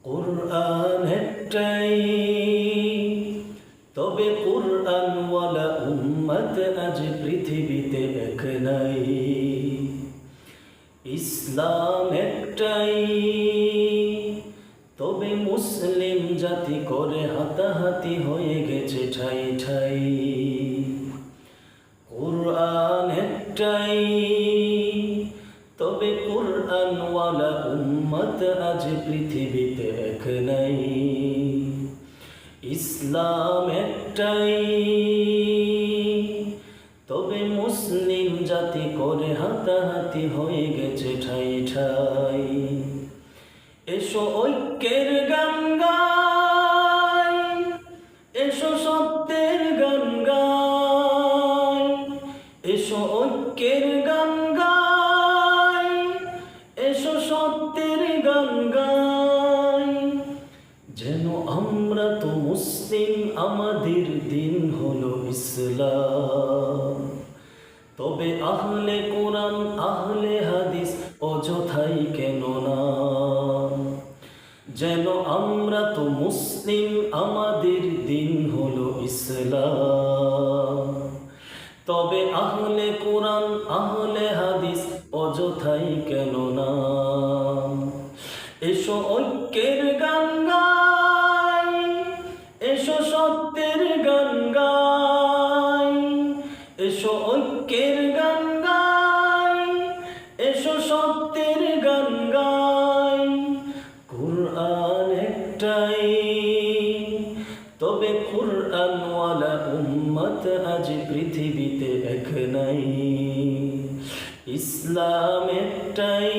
কুরআন একটাই, তবে কুরআনওয়ালা উম্মত আজ পৃথিবীতে এক নাই। ইসলাম একটাই, তবে মুসলিম জাতি করে হাতাহাতি হয়ে গেছে ঠাই ঠাই। কুরআন একটাই, তবে কুরআনওয়ালা উম্মত আজ পৃথিবীতে এক নাই। ইসলাম একটাই, তবে মুসলিম জাতি করে হাতাহাতি হয়ে গেছে ঠাই ঠাই। এসো ঐক্যের গান গাই, এসো সত্যের গান গাই, এসো ঐক্যের গান গাই, এসো সত্যের গান গাই। যেন আমরা তো মুসলিম, আমাদের দিন হলো ইসলাম, তবে আহলে কোরআন আহলে হাদিস অযথাই কেন না। যেন আমরা তো মুসলিম, আমাদের দিন হলো ইসলাম, তবে আহলে কোরআন আহলে হাদিস অযথাই কেন না। এসো ঐক্যের গান গাই, এসো সত্যের গান গাই, এসো ঐক্যের গান গাই, এসো সত্যের গান গাই। কুরআন একটাই, তবে কুরআনওয়ালা উম্মত আজ পৃথিবীতে এক নাই। ইসলাম একটাই,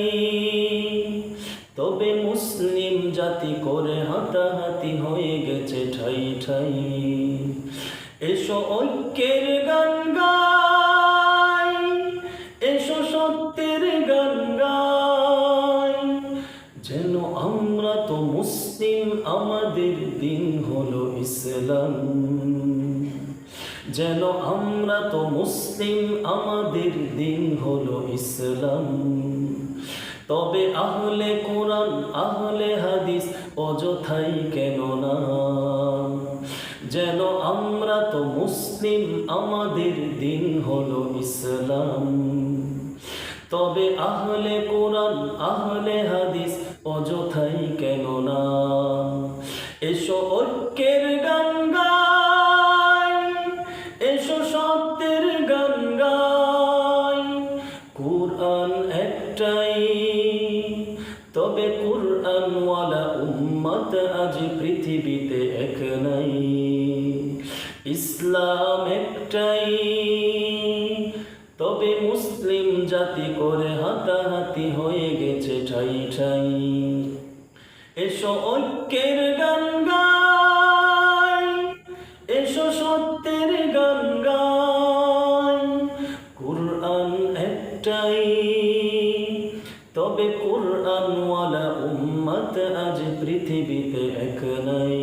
তবে মুসলিম জাতি করে হাতাহাতি হয়ে গেছে ঠাই ঠাই। এসো ঐক্যের গান গাই, এসো সত্যের গান গাই। যেন আমরা তো মুসলিম, আমাদের দিন হলো ইসলাম, যেন আমরা তো মুসলিম, আমাদের দিন হলো ইসলাম, তবে আহলে কোরআন আহলে হাদিস অযথাই কেন না। যেন আমরা তো মুসলিম, আমাদের দিন হলো ইসলাম, তবে আহলে কোরআন আহলে হাদিস অযথাই কেন না। এসো ঐক্যের গান গাই, এসো সত্যের গান গাই। কুরআন একটাই, তবে কুরআনওয়ালা উম্মত আজ পৃথিবীতে এক নাই। ইসলাম একটাই, তবে মুসলিম জাতি করে হাতাহাতি হয়ে গেছে ঠাই ঠাই। এসো ঐক্যের গান গাই, এসো সত্যের গান গাই। কুরআন একটাই, তবে কুরআনওয়ালা উম্মত আজ পৃথিবীতে এক নাই।